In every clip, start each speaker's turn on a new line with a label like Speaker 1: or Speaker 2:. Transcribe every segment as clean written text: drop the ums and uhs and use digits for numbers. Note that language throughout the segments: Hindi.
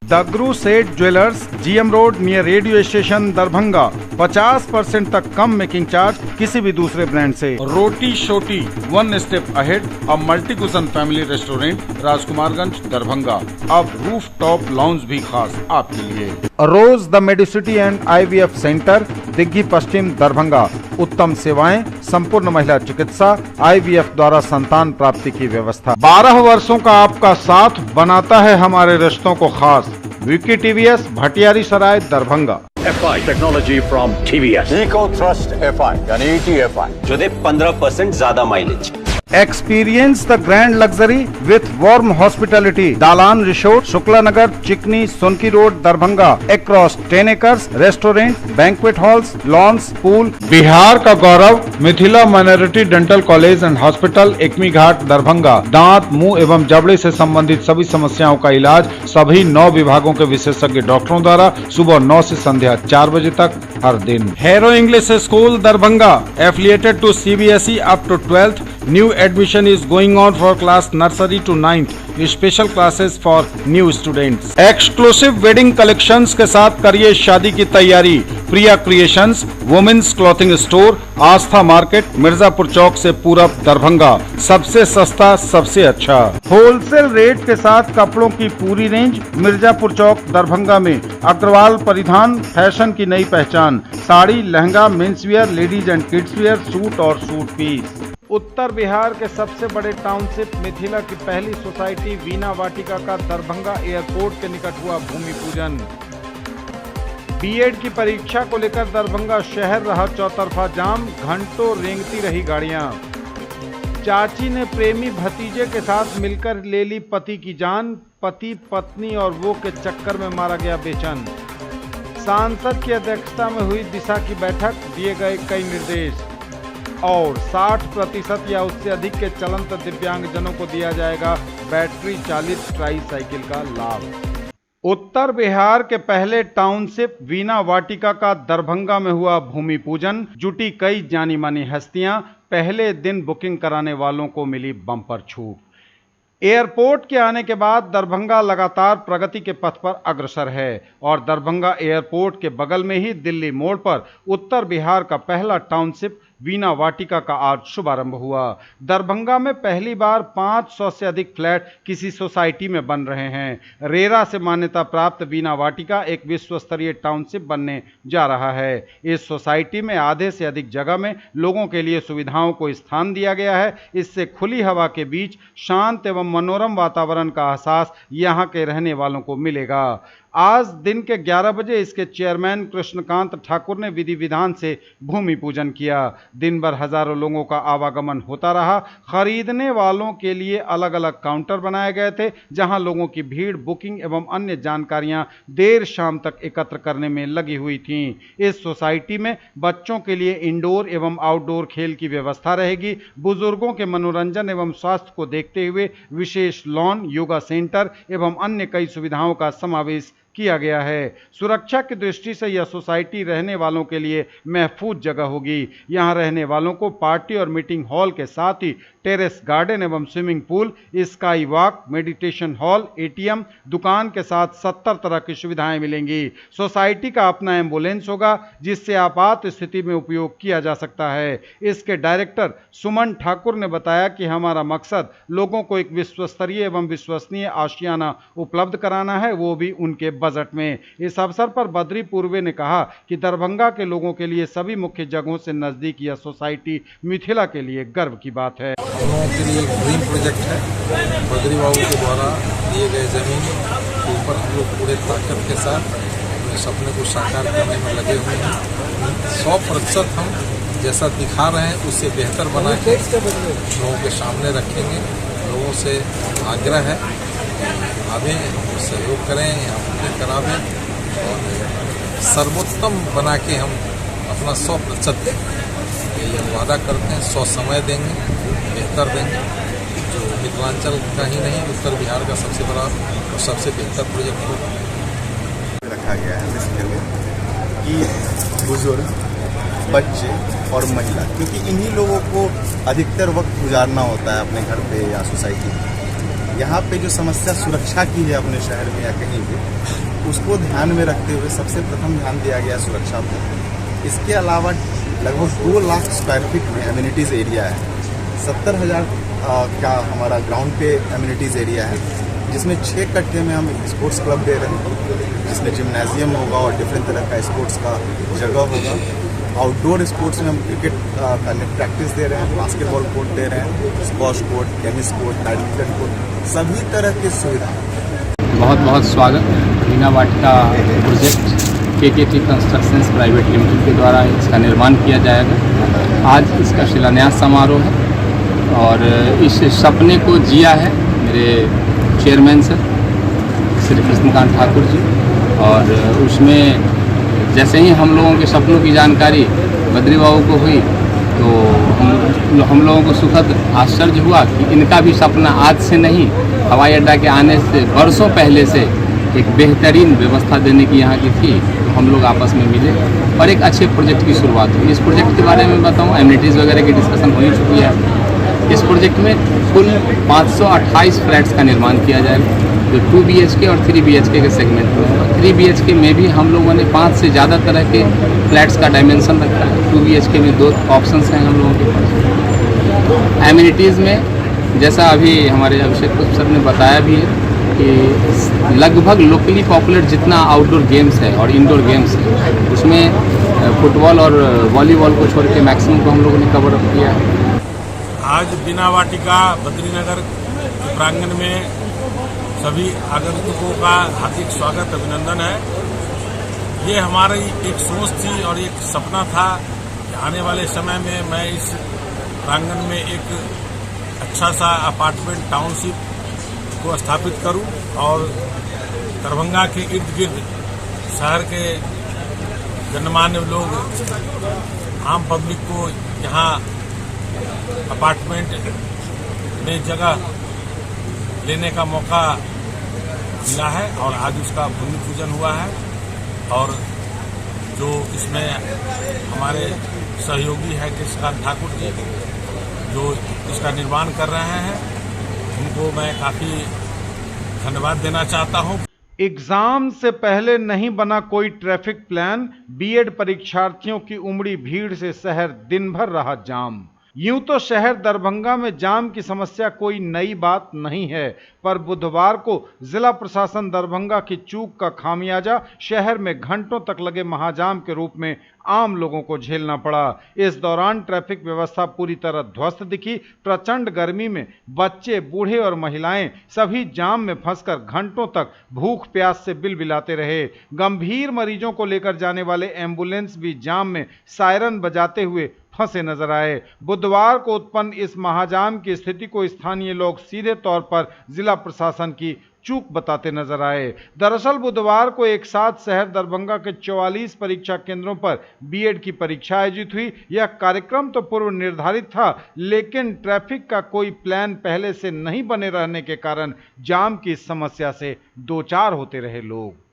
Speaker 1: दगरू सेठ jewellers, GM road near radio station Darbhanga. 50% तक कम मेकिंग चार्ज किसी भी दूसरे ब्रांड से। Roti Shoti, one step ahead, a multi cuisine family restaurant, Rajkumarganj Darbhanga. अब रूफ टॉप लॉन्ज भी खास आपके लिए। Rose the Medicity and IVF centre, Digghi पश्चिम दरभंगा। उत्तम सेवाएं, संपूर्ण महिला चिकित्सा, IVF द्वारा संतान प्राप्ति की व्यवस्था। 12 वर्षों का आपका साथ बनाता है हमारे रिश्तों को खास। Vicky TVS, Bhatiyari Sarai Darbhanga.
Speaker 2: FI technology from TVS, Eco Thrust FI यानी ETFI जो दे 15% ज्यादा mileage.
Speaker 1: Experience the grand luxury with warm hospitality. Dalan Resort, Shukla Nagar, Chikni, Sonki Road, Darbhanga. Across 10 acres, restaurant, banquet halls, lawns, pool. Bihar का गौरव, Mithila minority dental college and hospital, Ekmi Ghat Darbhanga. दांत, मुंह एवं जबड़े से संबंधित सभी समस्याओं का इलाज सभी 9 विभागों के विशेषज्ञ डॉक्टरों द्वारा सुबह 9 से संध्या 4 बजे तक हर दिन। Hero English school Darbhanga, affiliated to CBSE up to 12th. New admission is going on for class nursery to 9th. Special classes for new students. Exclusive wedding collections के साथ करिए शादी की तैयारी। प्रिया क्रिएशंस, वुमेन्स क्लॉथिंग स्टोर, आस्था मार्केट, मिर्जापुर चौक से पूरब दरभंगा। सबसे सस्ता, सबसे अच्छा होलसेल रेट के साथ कपड़ों की पूरी रेंज, मिर्जापुर चौक दरभंगा में। अग्रवाल परिधान, फैशन की नई पहचान। Sari, lehenga, men's wear, ladies and kids wear, suit और सूट पीस। उत्तर बिहार के सबसे बड़े टाउनशिप मिथिला की पहली सोसाइटी वीना वाटिका का दरभंगा एयरपोर्ट के निकट हुआ भूमि पूजन। B.Ed की परीक्षा को लेकर दरभंगा शहर रहा चौतरफा जाम, घंटों रेंगती रही गाड़ियां। चाची ने प्रेमी भतीजे के साथ मिलकर ले ली पति की जान, पति पत्नी और वो के चक्कर में मारा गया बेचैन। सांसद की अध्यक्षता में हुई दिशा की बैठक, दिए गए कई निर्देश। और 60% या उससे अधिक के चलंत दिव्यांगजनों को दिया जाएगा बैटरी चालित ट्राईसाइकिल का लाभ। उत्तर बिहार के पहले टाउनशिप वीना वाटिका का दरभंगा में हुआ भूमि पूजन। जुटी कई जानी मानी हस्तियां, पहले दिन बुकिंग कराने वालों को मिली बम्पर छूट। एयरपोर्ट के आने के बाद दरभंगा लगातार प्रगति के पथ पर अग्रसर है और दरभंगा एयरपोर्ट के बगल में ही दिल्ली मोड़ पर उत्तर बिहार का पहला टाउनशिप वीना वाटिका का आज शुभारंभ हुआ। दरभंगा में पहली बार 500 से अधिक फ्लैट किसी सोसाइटी में बन रहे हैं। रेरा से मान्यता प्राप्त वीना वाटिका एक विश्व स्तरीय टाउनशिप बनने जा रहा है। इस सोसाइटी में आधे से अधिक जगह में लोगों के लिए सुविधाओं को स्थान दिया गया है। इससे खुली हवा के बीच शांत एवं मनोरम वातावरण का एहसास यहां के रहने वालों को मिलेगा। आज दिन के 11 बजे इसके चेयरमैन कृष्णकांत ठाकुर ने विधि विधान से भूमि पूजन किया। दिन भर हजारों लोगों का आवागमन होता रहा। खरीदने वालों के लिए अलग अलग काउंटर बनाए गए थे, जहां लोगों की भीड़ बुकिंग एवं अन्य जानकारियां देर शाम तक एकत्र करने में लगी हुई थीं। इस सोसाइटी में बच्चों के लिए इंडोर एवं आउटडोर खेल की व्यवस्था रहेगी। बुजुर्गों के मनोरंजन एवं स्वास्थ्य को देखते हुए विशेष लॉन, योगा सेंटर एवं अन्य कई सुविधाओं का समावेश किया गया है। सुरक्षा की दृष्टि से यह सोसाइटी रहने वालों के लिए महफूज जगह होगी। यहां रहने वालों को पार्टी और मीटिंग हॉल के साथ ही टेरेस गार्डन एवं swimming pool, sky walk, meditation hall, ATM, दुकान के साथ 70 तरह की सुविधाएं मिलेंगी। सोसाइटी का अपना एम्बुलेंस होगा जिससे आपात स्थिति में उपयोग किया जा सकता है। इसके डायरेक्टर सुमन ठाकुर ने बताया कि हमारा मकसद लोगों को एक विश्व स्तरीय एवं विश्वसनीय आशियाना उपलब्ध कराना है, वो भी उनके बजट में। इस अवसर पर बद्री पूर्वे ने कहा कि दरभंगा के लोगों के लिए सभी मुख्य जगहों से नजदीक यह सोसाइटी मिथिला के लिए गर्व की बात है।
Speaker 3: हम लोगों के लिए एक ड्रीम प्रोजेक्ट है। बद्री बाबू के द्वारा दिए गए जमीन के ऊपर हम लोग पूरे ताकत के साथ अपने सपने को साकार करने में लगे हुए हैं। 100% हम जैसा दिखा रहे हैं उससे बेहतर बना के लोगों के सामने रखेंगे। लोगों से आग्रह है आवें, सहयोग करें, यहाँ बुकिंग करावें और सर्वोत्तम बना के हम अपना 100% ये हम वादा करते हैं। 100 समय देंगे, बेहतर देंगे, जो मिथिलांचल का ही नहीं उत्तर बिहार का सबसे बड़ा और सबसे बेहतर प्रोजेक्ट होगा।
Speaker 4: रखा गया है बेसिकली कि बुजुर्ग, बच्चे और महिला, क्योंकि इन्हीं लोगों को अधिकतर वक्त गुजारना होता है अपने घर पे या सोसाइटी में। यहाँ पे जो समस्या सुरक्षा की है अपने शहर में या कहीं भी, उसको ध्यान में रखते हुए सबसे प्रथम ध्यान दिया गया सुरक्षा पर। इसके अलावा लगभग 2 लाख स्क्वायर फीट में एम्यूनिटीज़ एरिया है। 70,000 का हमारा ग्राउंड पे एम्यूनिटीज़ एरिया है, जिसमें 6 कट्टे में हम स्पोर्ट्स क्लब दे रहे हैं, जिसमें जिम्नाजियम होगा और डिफरेंट तरह का स्पोर्ट्स का जगह होगा। आउटडोर स्पोर्ट्स में हम क्रिकेट का नेट प्रैक्टिस दे रहे हैं, बास्केटबॉल कोर्ट दे रहे हैं, squash court, tennis court, badminton court, सभी तरह की सुविधा।
Speaker 5: बहुत बहुत स्वागत। Meena Vatika project KKT constructions private limited के द्वारा इसका निर्माण किया जाएगा। आज इसका शिलान्यास समारोह है और इस सपने को जिया है मेरे चेयरमैन सर श्री कृष्णकांत ठाकुर जी, और उसमें जैसे ही हम लोगों के सपनों की जानकारी बद्री बाबू को हुई तो हम लोगों को सुखद आश्चर्य हुआ कि इनका भी सपना आज से नहीं, हवाई अड्डा के आने से वर्षों पहले से एक बेहतरीन व्यवस्था देने की यहाँ की थी। तो हम लोग आपस में मिले और एक अच्छे प्रोजेक्ट की शुरुआत हुई। इस प्रोजेक्ट के बारे में बताऊँ, एम्यूनिटीज़ वगैरह की डिस्कशन हो ही चुकी है। इस प्रोजेक्ट में कुल 528 फ्लैट्स का निर्माण किया जाएगा, जो 2 BHK और 3 BHK के सेगमेंट में होगा। 3 BHK में भी हम लोगों ने 5 से ज़्यादा तरह के फ्लैट्स का डायमेंशन रखा है। 2 BHK में 2 ऑप्शंस हैं हम लोगों के पास। एम्यूनिटीज़ में जैसा अभी हमारे अभिषेक सर ने बताया भी है कि लगभग लोकली पॉपुलर जितना आउटडोर गेम्स है और इंडोर गेम्स है, उसमें फुटबॉल और वॉलीबॉल को छोड़ के मैक्सिमम को हम लोगों ने कवर अप किया है।
Speaker 6: आज बिना वाटिका बद्रीनगर के प्रांगण में सभी आगंतुकों का हार्दिक स्वागत अभिनंदन है। ये हमारी एक सोच थी और एक सपना था कि आने वाले समय में मैं इस प्रांगण में एक अच्छा सा अपार्टमेंट टाउनशिप को स्थापित करूं और दरभंगा के इर्द गिर्द शहर के गणमान्य लोग, आम पब्लिक को यहाँ अपार्टमेंट में जगह लेने का मौका मिला है और आज उसका भूमि पूजन हुआ है। और जो इसमें हमारे सहयोगी है कृष्णकांत ठाकुर जी, जो इसका निर्माण कर रहे हैं, उनको मैं काफ़ी धन्यवाद देना चाहता हूँ।
Speaker 1: एग्जाम से पहले नहीं बना कोई ट्रैफिक प्लान, बीएड परीक्षार्थियों की उमड़ी भीड़ से शहर दिन भर रहा जाम। यूं तो शहर दरभंगा में जाम की समस्या कोई नई बात नहीं है, पर बुधवार को जिला प्रशासन दरभंगा की चूक का खामियाजा शहर में घंटों तक लगे महाजाम के रूप में आम लोगों को झेलना पड़ा। इस दौरान ट्रैफिक व्यवस्था पूरी तरह ध्वस्त दिखी। प्रचंड गर्मी में बच्चे, बूढ़े और महिलाएं सभी जाम में फंसकर घंटों तक भूख प्यास से बिलबिलाते रहे। गंभीर मरीजों को लेकर जाने वाले एम्बुलेंस भी जाम में सायरन बजाते हुए फंसे नजर आए। बुधवार को उत्पन्न इस महाजाम की स्थिति को स्थानीय लोग सीधे तौर पर जिला प्रशासन की चूक बताते नजर आए। दरअसल बुधवार को एक साथ शहर दरभंगा के 44 परीक्षा केंद्रों पर बीएड की परीक्षा आयोजित हुई। यह कार्यक्रम तो पूर्व निर्धारित था, लेकिन ट्रैफिक का कोई प्लान पहले से नहीं बने रहने के कारण जाम की समस्या से दो चार होते रहे लोग।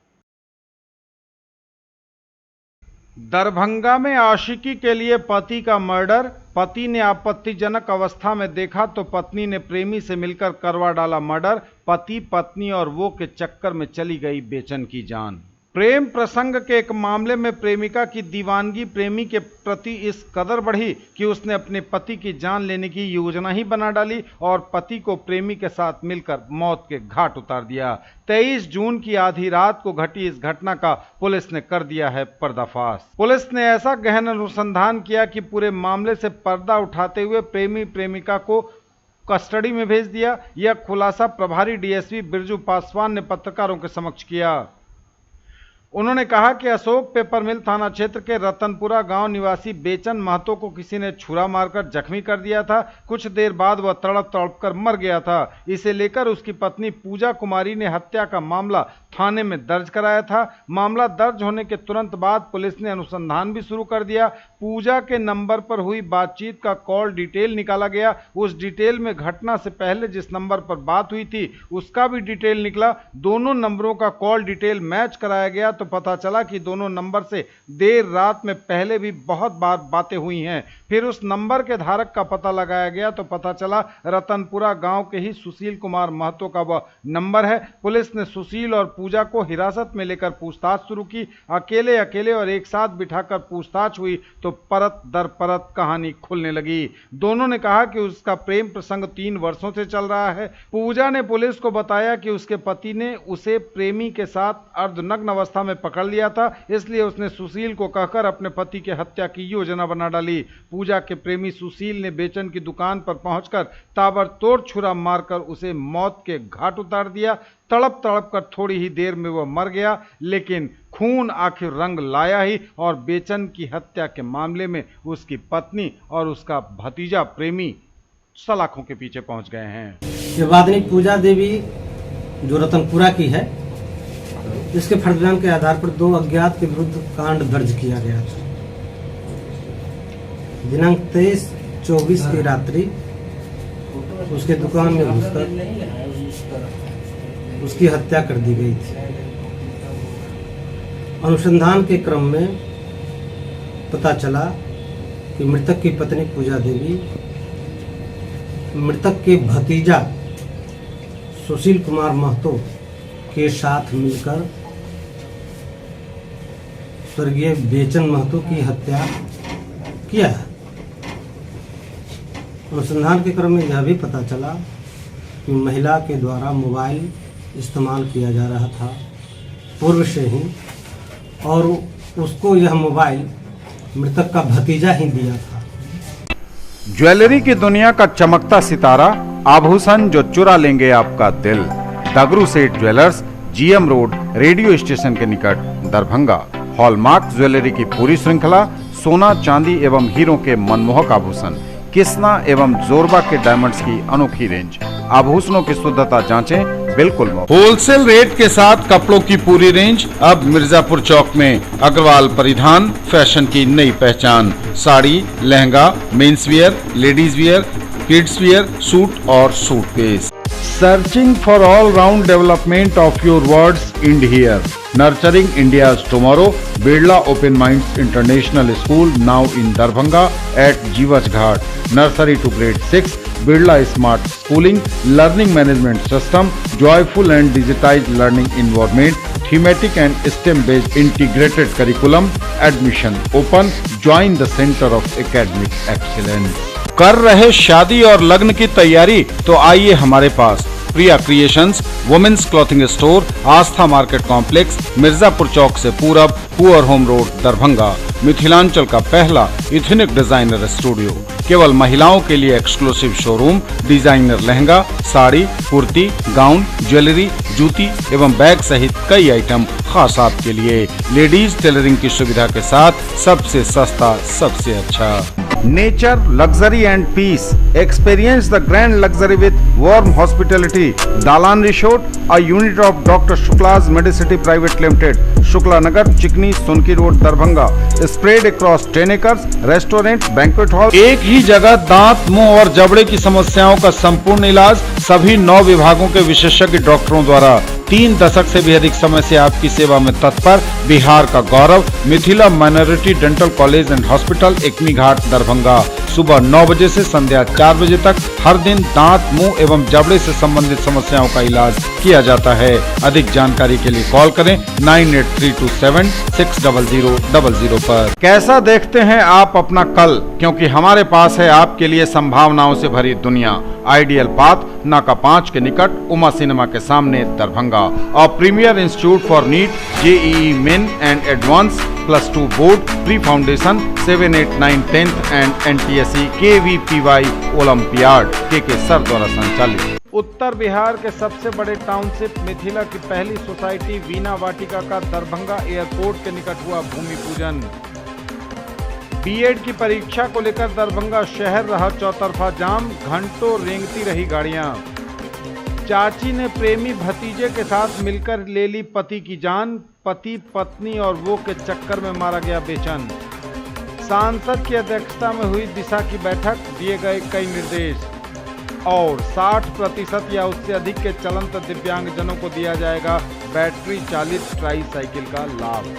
Speaker 1: दरभंगा में आशिकी के लिए पति का मर्डर। पति ने आपत्तिजनक अवस्था में देखा तो पत्नी ने प्रेमी से मिलकर करवा डाला मर्डर। पति, पत्नी और वो के चक्कर में चली गई बेचैन की जान। प्रेम प्रसंग के एक मामले में प्रेमिका की दीवानगी प्रेमी के प्रति इस कदर बढ़ी कि उसने अपने पति की जान लेने की योजना ही बना डाली और पति को प्रेमी के साथ मिलकर मौत के घाट उतार दिया। 23 जून की आधी रात को घटी इस घटना का पुलिस ने कर दिया है पर्दाफाश। पुलिस ने ऐसा गहन अनुसंधान किया कि पूरे मामले से पर्दा उठाते हुए प्रेमी प्रेमिका को कस्टडी में भेज दिया। यह खुलासा प्रभारी डीएसपी बिरजू पासवान ने पत्रकारों के समक्ष किया। उन्होंने कहा कि अशोक पेपर मिल थाना क्षेत्र के रतनपुरा गांव निवासी बेचन महतो को किसी ने छुरा मारकर जख्मी कर दिया था। कुछ देर बाद वह तड़प तड़प कर मर गया था। इसे लेकर उसकी पत्नी पूजा कुमारी ने हत्या का मामला थाने में दर्ज कराया था। मामला दर्ज होने के तुरंत बाद पुलिस ने अनुसंधान भी शुरू कर दिया। पूजा के नंबर पर हुई बातचीत का कॉल डिटेल निकाला गया। उस डिटेल में घटना से पहले जिस नंबर पर बात हुई थी उसका भी डिटेल निकला। दोनों नंबरों का कॉल डिटेल मैच कराया गया तो पता चला कि दोनों नंबर से देर रात में पहले भी बहुत बार बातें हुई हैं। फिर उस नंबर के धारक का पता लगाया गया तो पता चला रतनपुरा गांव के ही सुशील कुमार महतो का वह नंबर है। पुलिस ने सुशील और पूजा को हिरासत में लेकर पूछताछ शुरू की। अकेले और एक साथ बिठाकर पूछताछ हुई तो परत दर परत कहानी खुलने लगी। दोनों ने कहा कि उसका प्रेम प्रसंग 3 वर्षों से चल रहा है। पूजा ने पुलिस को बताया कि उसके पति ने उसे प्रेमी के साथ अर्धनग्न अवस्था में पकड़ लिया था, इसलिए उसने सुशील को कहकर अपने पति की हत्या की योजना बना डाली। पूजा के प्रेमी सुशील ने बेचन की दुकान पर पहुंचकर ताबड़तोड़ छुरा मारकर उसे मौत के घाट उतार दिया। तड़प कर थोड़ी ही देर में वह मर गया, लेकिन खून आखिर रंग लाया ही और बेचन की हत्या के मामले में उसकी पत्नी और उसका भतीजा प्रेमी सलाखों के पीछे पहुंच गए हैं।
Speaker 7: ये वादनी पूजा देवी जो रतनपुरा की है, इसके फर्द बयान के आधार पर 2 अज्ञात के विरुद्ध कांड दर्ज किया गया था। दिनांक 23/24 की रात्रि उसके दुकान में घुसकर उसकी हत्या कर दी गई थी। अनुसंधान के क्रम में पता चला कि मृतक की पत्नी पूजा देवी मृतक के भतीजा सुशील कुमार महतो के साथ मिलकर स्वर्गीय बेचन महतो की हत्या किया है। अनुसंधान के क्रम में यह भी पता चला कि महिला के द्वारा मोबाइल इस्तेमाल किया जा रहा था पूर्व से ही, और उसको यह मोबाइल मृतक का भतीजा ही दिया था।
Speaker 1: ज्वेलरी की दुनिया का चमकता सितारा, आभूषण जो चुरा लेंगे आपका दिल। दगरू सेठ jewellers, GM road, radio station के निकट, दरभंगा। हॉलमार्क ज्वेलरी की पूरी श्रृंखला, सोना चांदी एवं हीरों के मनमोहक आभूषण, किस्ना एवं जोरबा के डायमंड्स की अनोखी रेंज। आभूषणों की शुद्धता जांचें, बिल्कुल मुफ्त। होलसेल रेट के साथ कपड़ों की पूरी रेंज अब मिर्जापुर चौक में। अग्रवाल परिधान, फैशन की नई पहचान। Sari, lehenga, men's wear, ladies wear, kids wear, suit और suitcase. Searching for all-round development of your words, end here. Nurturing India's tomorrow, Birla Open Minds International School now in Darbhanga at Jiwaj Ghat. Nursery to grade 6, Birla Smart Schooling, Learning Management System, joyful and digitized learning environment, thematic and STEM-based integrated curriculum. Admission open. Join the Center of Academic Excellence. कर रहे शादी और लग्न की तैयारी तो आइए हमारे पास। प्रिया क्रिएशंस, वुमेन्स क्लॉथिंग स्टोर, आस्था मार्केट कॉम्प्लेक्स, मिर्जापुर चौक से पूरब, poor home road, Darbhanga. Mithilanchal का पहला इथनिक डिजाइनर स्टूडियो, केवल महिलाओं के लिए exclusive showroom, designer lehenga, sari, kurti, gown, jewellery, जूती एवं बैग सहित कई आइटम खास आपके लिए। लेडीज टेलरिंग की सुविधा के साथ सबसे सस्ता, सबसे अच्छा। Nature, luxury and peace. Experience the grand luxury with warm hospitality. Dalan Resort, a unit of Dr. Shukla's Medicity Private Limited, Shukla Nagar, Chikni, Sunki Road, Darbhanga. Spread across 10 acres. Restaurant, banquet hall. एक ही जगह दांत, मुंह और जबड़े की समस्याओं का संपूर्ण इलाज सभी 9 विभागों के विशेषज्ञ डॉक्टरों द्वारा। 3 दशक से भी अधिक समय से आपकी सेवा में तत्पर बिहार का गौरव, Mithila minority dental college and hospital, Ekmi Ghat, Darbhanga. सुबह 9 बजे से संध्या 4 बजे तक हर दिन दांत, मुंह एवं जबड़े से संबंधित समस्याओं का इलाज किया जाता है। अधिक जानकारी के लिए कॉल करें 9832760000 पर। कैसा देखते हैं आप अपना कल, क्योंकि हमारे पास है आपके लिए संभावनाओं से भरी दुनिया। आइडियल पाथ, नाका 5 के निकट, उमा सिनेमा के सामने, दरभंगा। और premier institute for NEET, JEE main and advance, +2 board, pre foundation, 7, 8, 9, 10th and NTSE KVPY Olympiad के सर द्वारा संचालित। उत्तर बिहार के सबसे बड़े टाउनशिप मिथिला की पहली सोसाइटी वीना वाटिका का दरभंगा एयरपोर्ट के निकट हुआ भूमि पूजन। बीएड की परीक्षा को लेकर दरभंगा शहर रहा चौतरफा जाम, घंटों रेंगती रही गाड़ियां। चाची ने प्रेमी भतीजे के साथ मिलकर ले ली पति की जान, पति पत्नी और वो के चक्कर में मारा गया बेचैन। सांसद की अध्यक्षता में हुई दिशा की बैठक, दिए गए कई निर्देश। और 60% या उससे अधिक के चलंत दिव्यांगजनों को दिया जाएगा बैटरी चालित ट्राईसाइकिल का लाभ।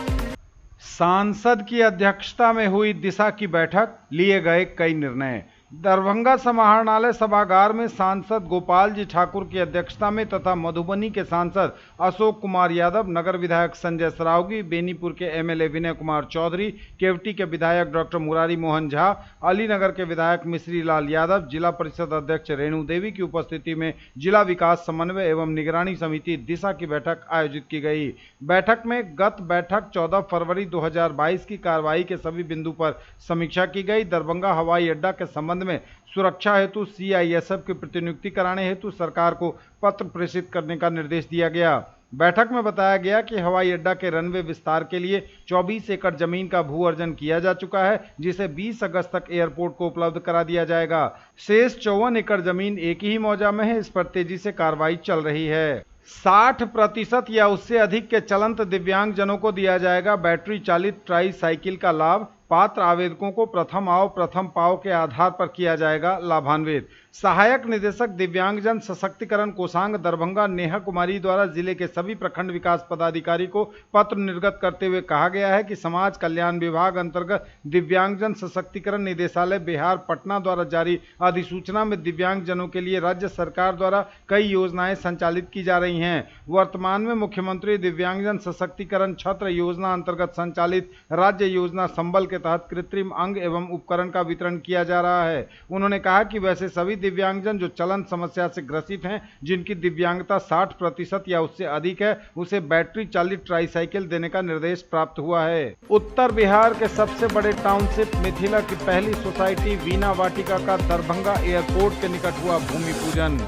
Speaker 1: सांसद की अध्यक्षता में हुई दिशा की बैठक, लिए गए कई निर्णय। दरभंगा समाहरणालय सभागार में सांसद गोपाल जी ठाकुर की अध्यक्षता में तथा मधुबनी के सांसद अशोक कुमार यादव, नगर विधायक संजय सरावगी, बेनीपुर के एमएलए विनय कुमार चौधरी, केवटी के विधायक डॉक्टर मुरारी मोहन झा, अलीनगर के विधायक मिश्री लाल यादव, जिला परिषद अध्यक्ष रेणु देवी की उपस्थिति में जिला विकास समन्वय एवं निगरानी समिति दिशा की बैठक आयोजित की गई। बैठक में गत बैठक 14 फरवरी 2022 की कार्रवाई के सभी बिंदु पर समीक्षा की गई। दरभंगा हवाई अड्डा के संबंध में सुरक्षा हेतु सीआईएसएफ की प्रतिनियुक्ति कराने हेतु सरकार को पत्र प्रेषित करने का निर्देश दिया गया। बैठक में बताया गया कि हवाई अड्डा के रनवे विस्तार के लिए 24 एकड़ जमीन का भू अर्जन किया जा चुका है, जिसे 20 अगस्त तक एयरपोर्ट को उपलब्ध करा दिया जाएगा। शेष 54 एकड़ जमीन एक ही मौजा में है, इस पर तेजी से कार्रवाई चल रही है। 60% या उससे अधिक के चलंत दिव्यांगजनों को दिया जाएगा बैटरी चालित ट्राईसाइकिल का लाभ। पात्र आवेदकों को प्रथम आओ प्रथम पाओ के आधार पर किया जाएगा लाभान्वित। सहायक निदेशक दिव्यांगजन सशक्तिकरण कोषांग दरभंगा नेहा कुमारी द्वारा जिले के सभी प्रखंड विकास पदाधिकारी को पत्र निर्गत करते हुए कहा गया है कि समाज कल्याण विभाग अंतर्गत दिव्यांगजन सशक्तिकरण निदेशालय बिहार पटना द्वारा जारी अधिसूचना में दिव्यांगजनों के लिए राज्य सरकार द्वारा कई योजनाएं संचालित की जा रही हैं। वर्तमान में मुख्यमंत्री दिव्यांगजन सशक्तिकरण छत्र योजना अंतर्गत संचालित राज्य योजना संबल के तहत कृत्रिम अंग एवं उपकरण का वितरण किया जा रहा है। उन्होंने कहा कि वैसे सभी दिव्यांगजन जो चलन समस्या से ग्रसित हैं, जिनकी दिव्यांगता 60% या उससे अधिक है, उसे बैटरी चालित ट्राईसाइकिल देने का निर्देश प्राप्त हुआ है। उत्तर बिहार के सबसे बड़े टाउनशिप मिथिला की पहली सोसाइटी वीणा वाटिका का दरभंगा एयरपोर्ट के निकट हुआ भूमि पूजन।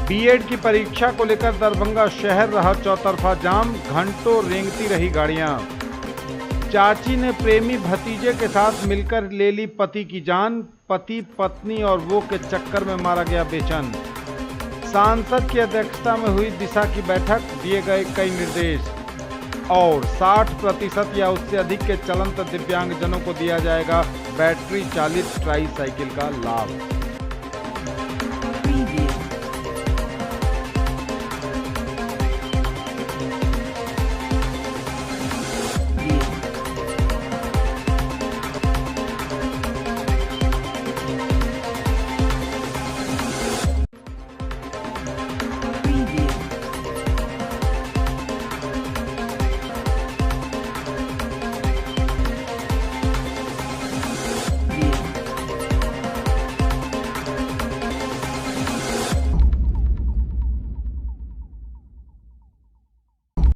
Speaker 1: बीएड की परीक्षा को लेकर दरभंगा शहर रहा चौतरफा जाम, घंटों रेंगती रही गाड़ियां। चाची ने प्रेमी भतीजे के साथ मिलकर ले ली पति की जान, पति पत्नी और वो के चक्कर में मारा गया बेचैन। सांसद की अध्यक्षता में हुई दिशा की बैठक, दिए गए कई निर्देश। और 60% या उससे अधिक के चलंत दिव्यांगजनों को दिया जाएगा बैटरी चालित ट्राईसाइकिल का लाभ।